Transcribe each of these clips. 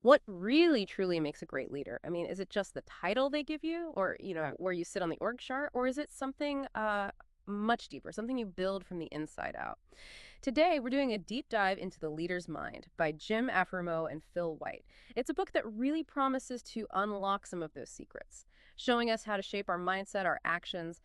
What really truly makes a great leader? I mean, is it just the title they give you or, where you sit on the org chart, or is it something much deeper, something you build from the inside out? Today, we're doing a deep dive into The Leader's Mind by Jim Afremow and Phil White. It's a book that really promises to unlock some of those secrets, showing us how to shape our mindset, our actions,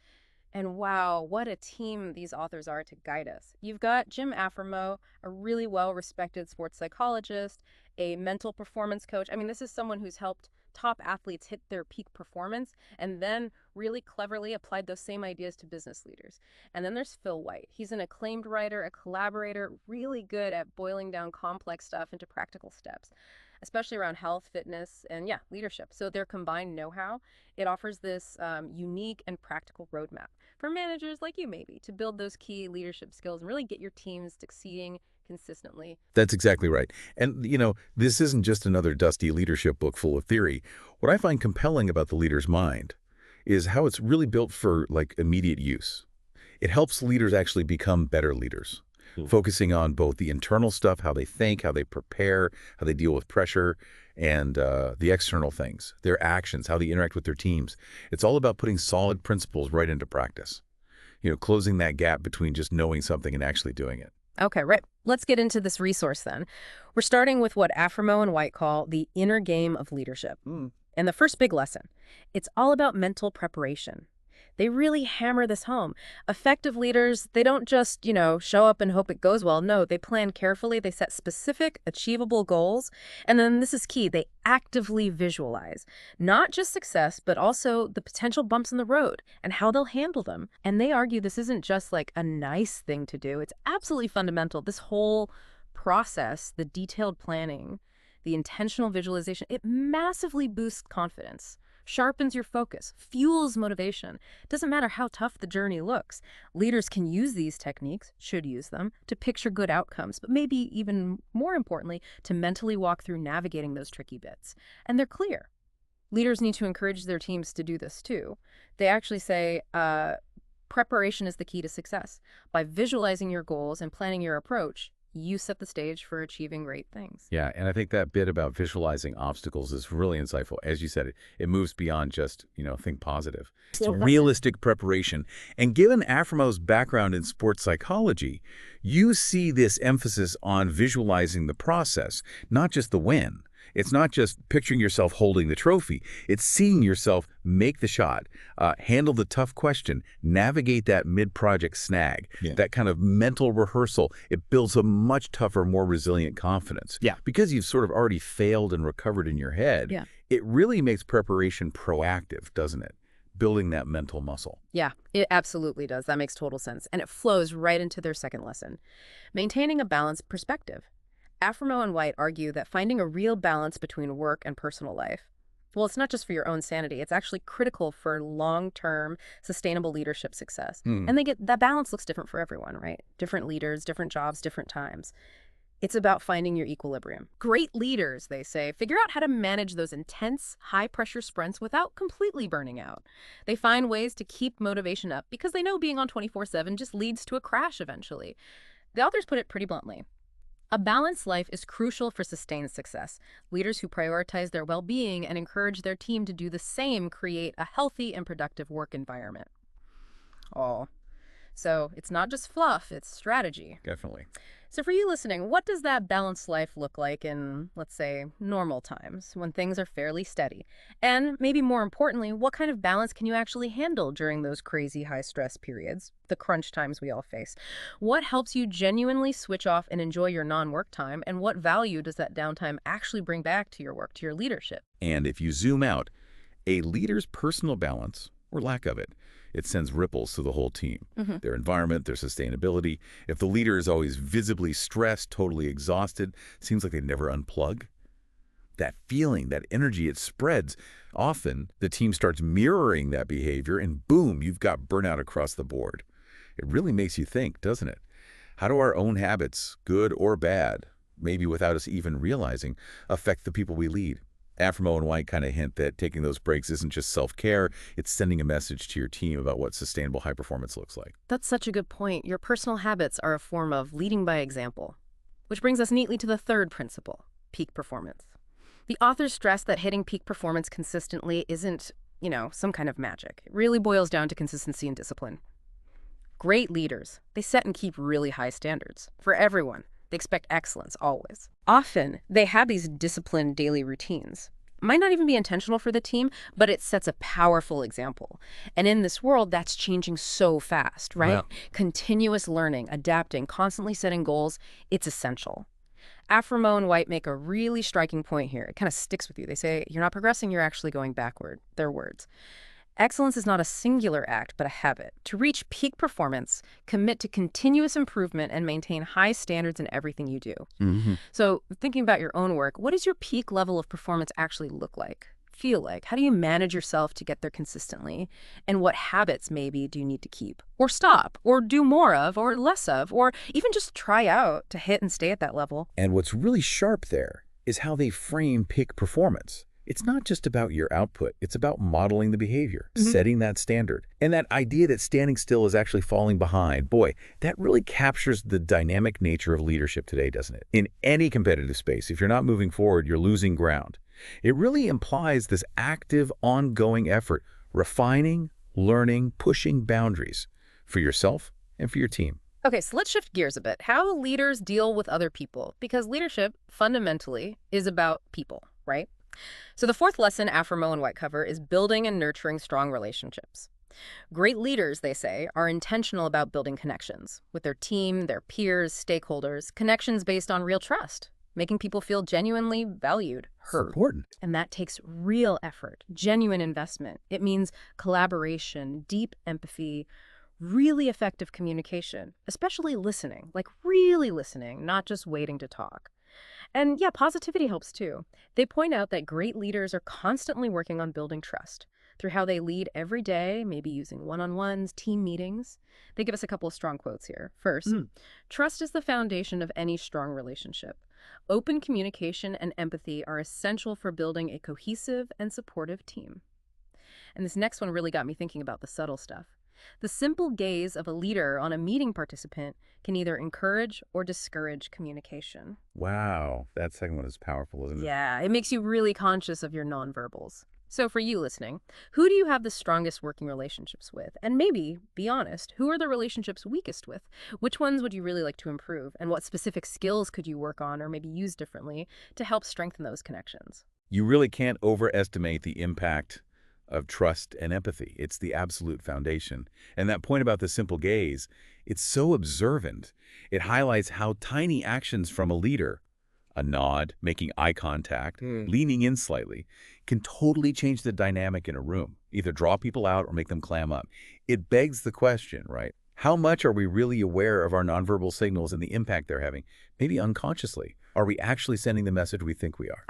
and wow, what a team these authors are to guide us. You've got Jim Afremow, a really well-respected sports psychologist, a mental performance coach. I mean, this is someone who's helped top athletes hit their peak performance and then really cleverly applied those same ideas to business leaders. And then there's Phil White. He's an acclaimed writer, a collaborator, really good at boiling down complex stuff into practical steps, especially around health, fitness, and yeah, leadership. So their combined know-how, it offers this unique and practical roadmap for managers like you maybe to build those key leadership skills and really get your teams succeeding consistently. That's exactly right. And, this isn't just another dusty leadership book full of theory. What I find compelling about The Leader's Mind is how it's really built for, immediate use. It helps leaders actually become better leaders, focusing on both the internal stuff, how they think, how they prepare, how they deal with pressure, and the external things, their actions, how they interact with their teams. It's all about putting solid principles right into practice, closing that gap between just knowing something and actually doing it. Okay, right. Let's get into this resource then. We're starting with what Afremow and White call the inner game of leadership. And the first big lesson, it's all about mental preparation. They really hammer this home. Effective leaders, they don't just, show up and hope it goes well. No, they plan carefully. They set specific, achievable goals. And then this is key, they actively visualize not just success, but also the potential bumps in the road and how they'll handle them. And they argue this isn't just like a nice thing to do. It's absolutely fundamental. This whole process, the detailed planning, the intentional visualization, it massively boosts confidence, sharpens your focus, fuels motivation. Doesn't matter how tough the journey looks. Leaders can use these techniques, should use them, to picture good outcomes, but maybe even more importantly, to mentally walk through navigating those tricky bits. And they're clear. Leaders need to encourage their teams to do this too. They actually say, preparation is the key to success. By visualizing your goals and planning your approach, you set the stage for achieving great things. Yeah, and I think that bit about visualizing obstacles is really insightful. As you said, it moves beyond just, think positive. It's realistic preparation. And given Afremow's background in sports psychology, you see this emphasis on visualizing the process, not just the win. It's not just picturing yourself holding the trophy. It's seeing yourself make the shot, handle the tough question, navigate that mid-project snag, that kind of mental rehearsal. It builds a much tougher, more resilient confidence. Yeah. Because you've sort of already failed and recovered in your head, it really makes preparation proactive, doesn't it? Building that mental muscle. Yeah, it absolutely does. That makes total sense. And it flows right into their second lesson, maintaining a balanced perspective. Afremow and White argue that finding a real balance between work and personal life, well, it's not just for your own sanity. It's actually critical for long-term, sustainable leadership success. And that balance looks different for everyone, right? Different leaders, different jobs, different times. It's about finding your equilibrium. Great leaders, they say, figure out how to manage those intense, high-pressure sprints without completely burning out. They find ways to keep motivation up because they know being on 24/7 just leads to a crash eventually. The authors put it pretty bluntly. A balanced life is crucial for sustained success. Leaders who prioritize their well-being and encourage their team to do the same create a healthy and productive work environment. Oh, so it's not just fluff, it's strategy. Definitely. So for you listening, what does that balanced life look like in, let's say, normal times when things are fairly steady? And maybe more importantly, what kind of balance can you actually handle during those crazy high-stress periods, the crunch times we all face? What helps you genuinely switch off and enjoy your non-work time? And what value does that downtime actually bring back to your work, to your leadership? And if you zoom out, a leader's personal balance, or lack of it sends ripples to the whole team, their environment, their sustainability. If the leader is always visibly stressed, totally exhausted, seems like they never unplug, that feeling, that energy, it spreads. Often, the team starts mirroring that behavior, and boom, you've got burnout across the board. It really makes you think, doesn't it? How do our own habits, good or bad, maybe without us even realizing, affect the people we lead? Afremow and White kind of hint that taking those breaks isn't just self-care, it's sending a message to your team about what sustainable high performance looks like. That's such a good point. Your personal habits are a form of leading by example, which brings us neatly to the third principle, peak performance. The authors stress that hitting peak performance consistently isn't, some kind of magic. It really boils down to consistency and discipline. Great leaders, they set and keep really high standards for everyone. They expect excellence always. Often, they have these disciplined daily routines. Might not even be intentional for the team, but it sets a powerful example. And in this world, that's changing so fast, right? Wow. Continuous learning, adapting, constantly setting goals, it's essential. Aframo and White make a really striking point here. It kind of sticks with you. They say, you're not progressing, you're actually going backward. Their words. Excellence is not a singular act, but a habit. To reach peak performance, commit to continuous improvement and maintain high standards in everything you do. So thinking about your own work, what does your peak level of performance actually look like, feel like? How do you manage yourself to get there consistently? And what habits maybe do you need to keep or stop or do more of or less of or even just try out to hit and stay at that level? And what's really sharp there is how they frame peak performance. It's not just about your output. It's about modeling the behavior, setting that standard. And that idea that standing still is actually falling behind, boy, that really captures the dynamic nature of leadership today, doesn't it? In any competitive space, if you're not moving forward, you're losing ground. It really implies this active, ongoing effort, refining, learning, pushing boundaries for yourself and for your team. Okay, so let's shift gears a bit. How leaders deal with other people, because leadership fundamentally is about people, right? So the fourth lesson Aframo and White cover is building and nurturing strong relationships. Great leaders, they say, are intentional about building connections with their team, their peers, stakeholders, connections based on real trust, making people feel genuinely valued, heard. It's important. And that takes real effort, genuine investment. It means collaboration, deep empathy, really effective communication, especially listening, like really listening, not just waiting to talk. And yeah, positivity helps too. They point out that great leaders are constantly working on building trust through how they lead every day, maybe using one-on-ones, team meetings. They give us a couple of strong quotes here. First, trust is the foundation of any strong relationship. Open communication and empathy are essential for building a cohesive and supportive team. And this next one really got me thinking about the subtle stuff. The simple gaze of a leader on a meeting participant can either encourage or discourage communication. Wow, that second one is powerful, isn't it? Yeah, it makes you really conscious of your nonverbals. So for you listening, who do you have the strongest working relationships with? And maybe, be honest, who are the relationships weakest with? Which ones would you really like to improve? And what specific skills could you work on or maybe use differently to help strengthen those connections? You really can't overestimate the impact of trust and empathy. It's the absolute foundation. And that point about the simple gaze, it's so observant. It highlights how tiny actions from a leader, a nod, making eye contact, leaning in slightly, can totally change the dynamic in a room, either draw people out or make them clam up. It begs the question, right? How much are we really aware of our nonverbal signals and the impact they're having? Maybe unconsciously. Are we actually sending the message we think we are?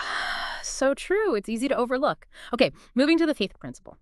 So true. It's easy to overlook. Okay, moving to the fifth principle.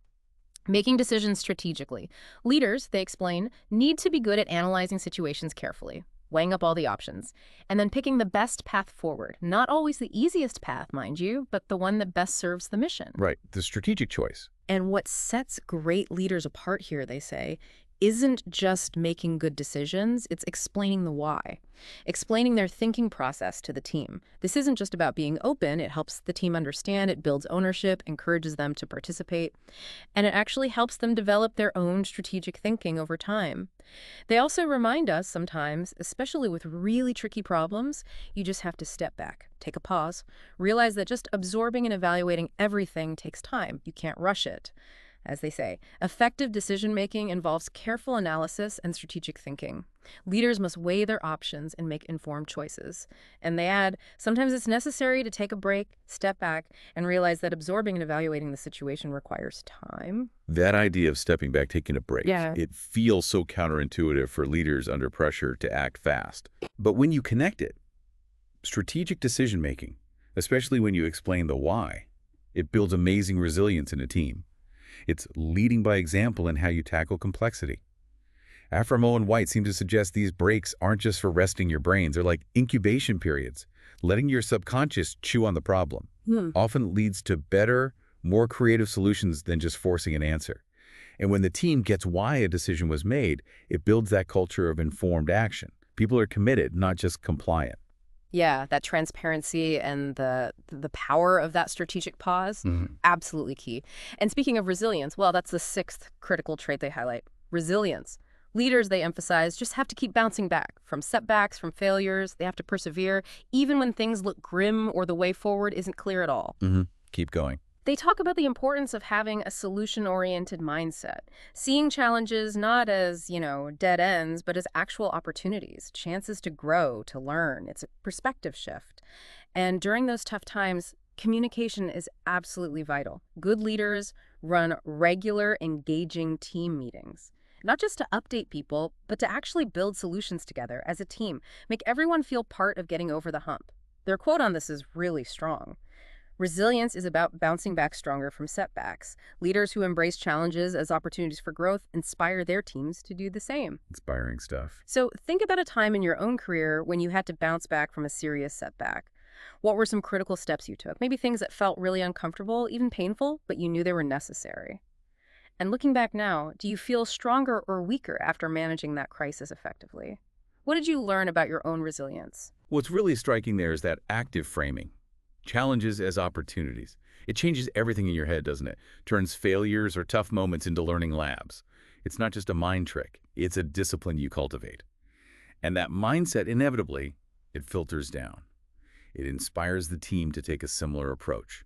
Making decisions strategically. Leaders, they explain, need to be good at analyzing situations carefully, weighing up all the options, and then picking the best path forward. Not always the easiest path, mind you, but the one that best serves the mission. Right, the strategic choice. And what sets great leaders apart here, they say, isn't just making good decisions, it's explaining the why, explaining their thinking process to the team. This isn't just about being open, it helps the team understand, it builds ownership, encourages them to participate, and it actually helps them develop their own strategic thinking over time. They also remind us sometimes, especially with really tricky problems, you just have to step back, take a pause, realize that just absorbing and evaluating everything takes time. You can't rush it. As they say, effective decision-making involves careful analysis and strategic thinking. Leaders must weigh their options and make informed choices. And they add, sometimes it's necessary to take a break, step back, and realize that absorbing and evaluating the situation requires time. That idea of stepping back, taking a break, Yeah. it feels so counterintuitive for leaders under pressure to act fast. But when you connect it, strategic decision-making, especially when you explain the why, it builds amazing resilience in a team. It's leading by example in how you tackle complexity. Aframo and White seem to suggest these breaks aren't just for resting your brains. They're like incubation periods. Letting your subconscious chew on the problem often leads to better, more creative solutions than just forcing an answer. And when the team gets why a decision was made, it builds that culture of informed action. People are committed, not just compliant. Yeah, that transparency and the power of that strategic pause, Mhm. absolutely key. And speaking of resilience, well, that's the sixth critical trait they highlight, resilience. Leaders, they emphasize, just have to keep bouncing back from setbacks, from failures. They have to persevere, even when things look grim or the way forward isn't clear at all. Keep going. They talk about the importance of having a solution-oriented mindset, seeing challenges not as, dead ends, but as actual opportunities, chances to grow, to learn. It's a perspective shift. And during those tough times, communication is absolutely vital. Good leaders run regular, engaging team meetings, not just to update people, but to actually build solutions together as a team, make everyone feel part of getting over the hump. Their quote on this is really strong. Resilience is about bouncing back stronger from setbacks. Leaders who embrace challenges as opportunities for growth inspire their teams to do the same. Inspiring stuff. So think about a time in your own career when you had to bounce back from a serious setback. What were some critical steps you took? Maybe things that felt really uncomfortable, even painful, but you knew they were necessary. And looking back now, do you feel stronger or weaker after managing that crisis effectively? What did you learn about your own resilience? What's really striking there is that active framing. Challenges as opportunities. It changes everything in your head, doesn't it? Turns failures or tough moments into learning labs. It's not just a mind trick. It's a discipline you cultivate. And that mindset, inevitably, it filters down. It inspires the team to take a similar approach,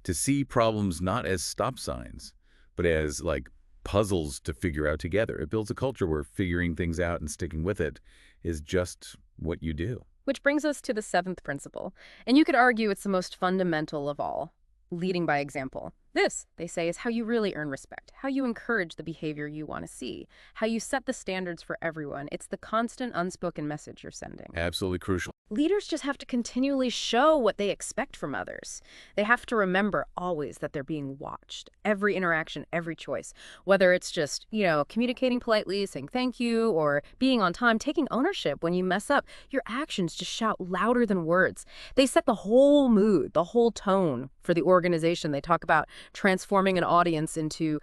to see problems not as stop signs, but as like puzzles to figure out together. It builds a culture where figuring things out and sticking with it is just what you do. Which brings us to the seventh principle. And you could argue it's the most fundamental of all, leading by example. This, they say, is how you really earn respect, how you encourage the behavior you want to see, how you set the standards for everyone. It's the constant unspoken message you're sending. Absolutely crucial. Leaders just have to continually show what they expect from others. They have to remember always that they're being watched. Every interaction, every choice, whether it's just, communicating politely, saying thank you, or being on time, taking ownership when you mess up, your actions just shout louder than words. They set the whole mood, the whole tone for the organization. They talk about transforming an audience into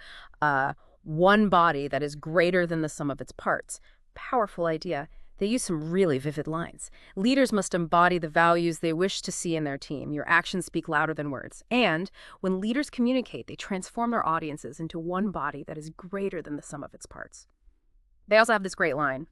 one body that is greater than the sum of its parts. Powerful idea. They use some really vivid lines. Leaders must embody the values they wish to see in their team. Your actions speak louder than words. And when leaders communicate, they transform their audiences into one body that is greater than the sum of its parts. They also have this great line.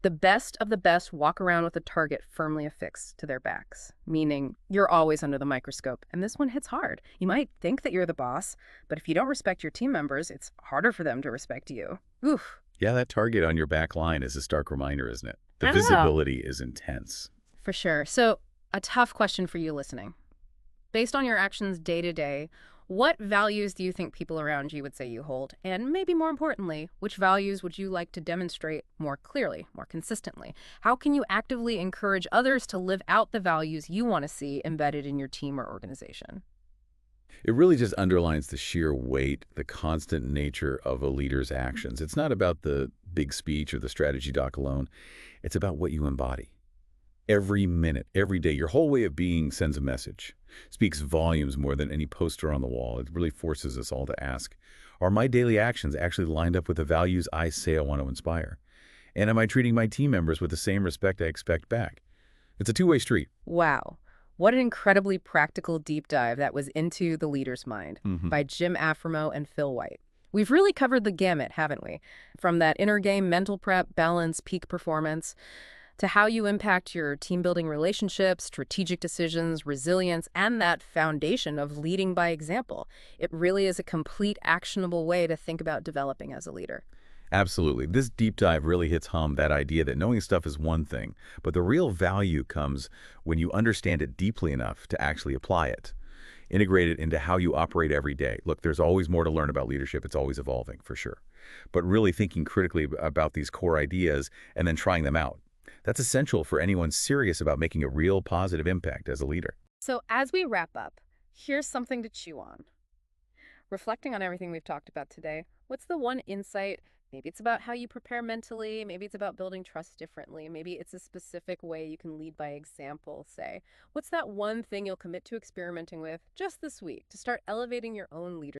The best of the best walk around with a target firmly affixed to their backs, meaning you're always under the microscope. And this one hits hard. You might think that you're the boss, but if you don't respect your team members, it's harder for them to respect you. Oof. Yeah, that target on your back line is a stark reminder, isn't it? The I know. visibility is intense. For sure. So, a tough question for you listening. Based on your actions day to day, what values do you think people around you would say you hold? And maybe more importantly, which values would you like to demonstrate more clearly, more consistently? How can you actively encourage others to live out the values you want to see embedded in your team or organization? It really just underlines the sheer weight, the constant nature of a leader's actions. It's not about the big speech or the strategy doc alone. It's about what you embody. Every minute, every day, your whole way of being sends a message, speaks volumes more than any poster on the wall. It really forces us all to ask, are my daily actions actually lined up with the values I say I want to inspire? And am I treating my team members with the same respect I expect back? It's a two-way street. Wow. What an incredibly practical deep dive that was into the leader's mind by Jim Aframo and Phil White. We've really covered the gamut, haven't we? From that inner game mental prep, balance, peak performance, to how you impact your team-building relationships, strategic decisions, resilience, and that foundation of leading by example. It really is a complete, actionable way to think about developing as a leader. Absolutely. This deep dive really hits home that idea that knowing stuff is one thing, but the real value comes when you understand it deeply enough to actually apply it, integrate it into how you operate every day. Look, there's always more to learn about leadership. It's always evolving, for sure. But really thinking critically about these core ideas and then trying them out. That's essential for anyone serious about making a real positive impact as a leader. So as we wrap up, here's something to chew on. Reflecting on everything we've talked about today, what's the one insight? Maybe it's about how you prepare mentally. Maybe it's about building trust differently. Maybe it's a specific way you can lead by example, say. What's that one thing you'll commit to experimenting with just this week to start elevating your own leadership?